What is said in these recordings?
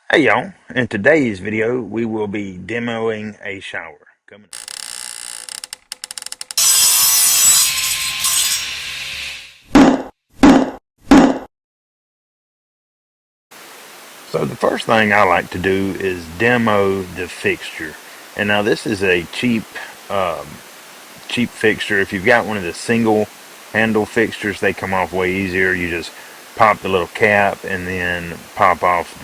Hey y'all, in today's video we will be demoing a shower. Coming up. So the first thing I like to do is demo the fixture. And now this is a um, cheap fixture. If you've got one of the single handle fixtures, they come off way easier. You just pop the little cap and then pop off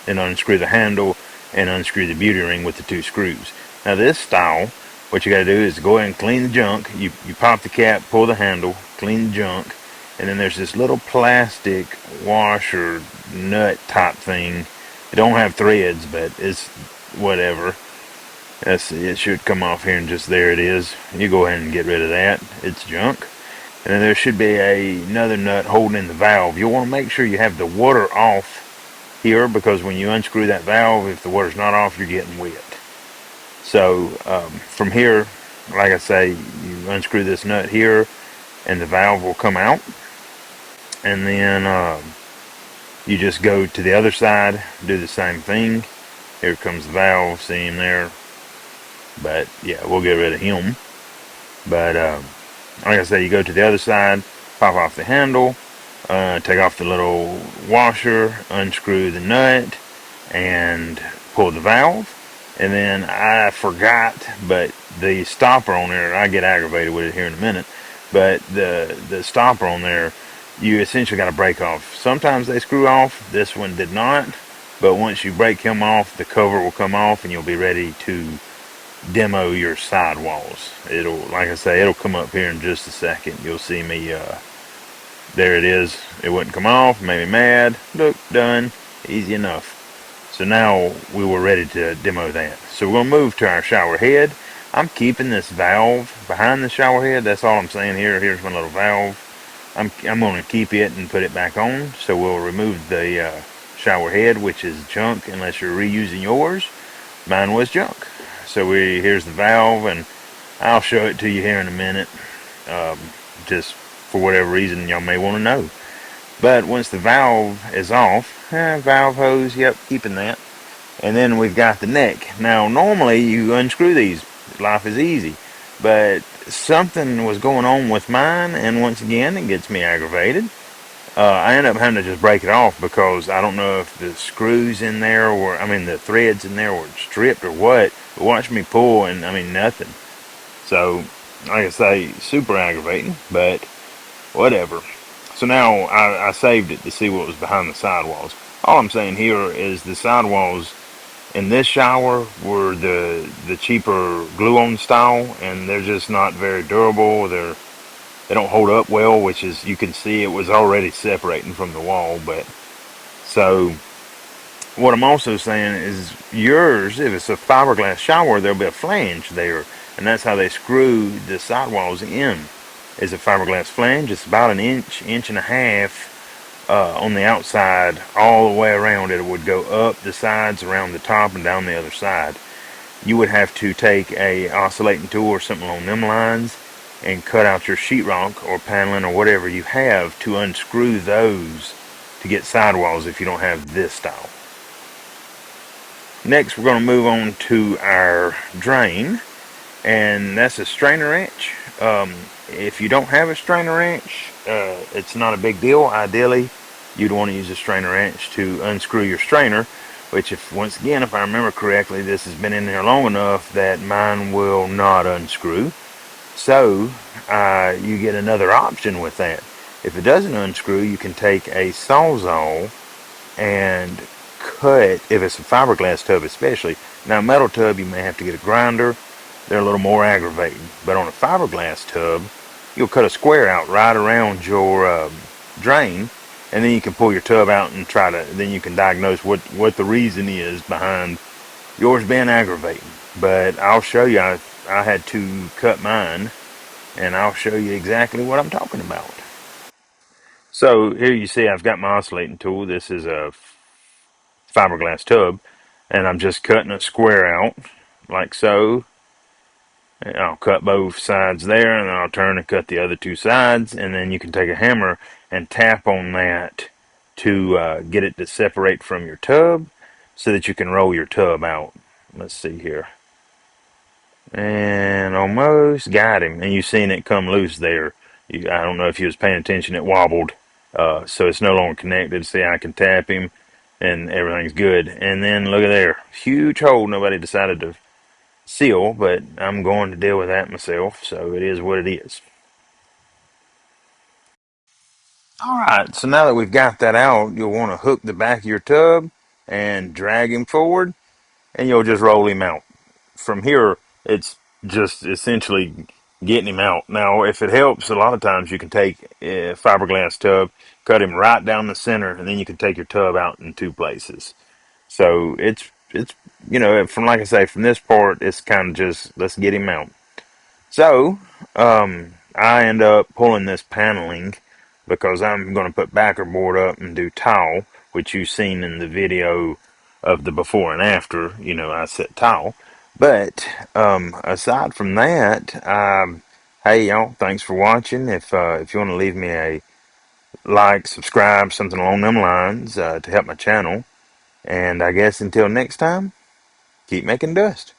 and unscrew the handle and unscrew the beauty ring with the two screws. Now this style, what you got to do is go ahead and clean the junk. You pop the cap, pull the handle, clean the junk, and then there's this little plastic washer nut type thing. It don't have threads, but it's whatever. It should come off here, and just there it is. You go ahead and get rid of that. It's junk. And then there should be another nut holding in the valve. You'll want to make sure you have the water off here, because when you unscrew that valve, if the water's not off, you're getting wet. So from here, like I say, you unscrew this nut here and the valve will come out, and then you just go to the other side, do the same thing. Here comes the valve, see him there, but yeah, we'll get rid of him. But like I say, you go to the other side, pop off the handle, take off the little washer, unscrew the nut, and pull the valve. And then I forgot, but the stopper on there, I get aggravated with it here in a minute, but the stopper on there, you essentially got to break off. Sometimes they screw off. This one did not, but once you break him off, the cover will come off and you'll be ready to demo your sidewalls. It'll, like I say, it'll come up here in just a second. You'll see me, there it is. It wouldn't come off, made me mad. Look, done, easy enough. So now we were ready to demo that. So we're going to move to our shower head. I'm keeping this valve behind the shower head. That's all I'm saying here. Here's my little valve. I'm going to keep it and put it back on. So we'll remove the shower head, which is junk unless you're reusing yours. Mine was junk. So here's the valve, and I'll show it to you here in a minute. Just for whatever reason y'all may want to know. But once the valve is off, valve hose, yep, keeping that. And then we've got the neck. Now, normally you unscrew these. Life is easy. But something was going on with mine, and once again, it gets me aggravated. I end up having to just break it off, because I don't know if the screws in there, or, I mean, the threads in there were stripped or what. But watch me pull, and, I mean, nothing. So, like I say, super aggravating, but whatever. So now I saved it to see what was behind the sidewalls. All I'm saying here is the sidewalls in this shower were the cheaper glue-on style, and they're just not very durable. They don't hold up well, which is, you can see it was already separating from the wall. But so what I'm also saying is yours, if it's a fiberglass shower, there'll be a flange there, and that's how they screw the sidewalls in. Is a fiberglass flange. It's about an inch and a half on the outside, all the way around it. It would go up the sides, around the top, and down the other side. You would have to take a oscillating tool or something along them lines and cut out your sheetrock or paneling or whatever you have to unscrew those to get sidewalls if you don't have this style. Next, we're going to move on to our drain, and that's a strainer wrench. If you don't have a strainer wrench, it's not a big deal. Ideally, you'd want to use a strainer wrench to unscrew your strainer, which, if once again, if I remember correctly, this has been in there long enough that mine will not unscrew. So you get another option with that. If it doesn't unscrew, you can take a Sawzall and cut, if it's a fiberglass tub especially. Now, a metal tub, you may have to get a grinder. They're a little more aggravating. But on a fiberglass tub, you'll cut a square out right around your drain, and then you can pull your tub out and then you can diagnose what the reason is behind yours being aggravating. But I'll show you. I had to cut mine, and I'll show you exactly what I'm talking about. So here you see I've got my oscillating tool. This is a fiberglass tub, and I'm just cutting a square out like so. And I'll cut both sides there, and then I'll turn and cut the other two sides, and then you can take a hammer and tap on that to get it to separate from your tub so that you can roll your tub out. Let's see here. And almost got him. And you seen it come loose there. I don't know if you was paying attention. It wobbled. So it's no longer connected. See, I can tap him and everything's good. And then look at there. Huge hole nobody decided to seal, but I'm going to deal with that myself. So it is what it is. All right. So now that we've got that out, you'll want to hook the back of your tub and drag him forward, and you'll just roll him out. From here, it's just essentially getting him out. Now, if it helps, a lot of times you can take a fiberglass tub, cut him right down the center, and then you can take your tub out in two places. So it's from, like I say, from this part, it's kind of just let's get him out. So I end up pulling this paneling because I'm going to put backer board up and do tile, which you've seen in the video of the before and after. I set tile. But aside from that, hey y'all, thanks for watching. If you want to leave me a like, subscribe, something along them lines to help my channel. And I guess until next time, keep making dust.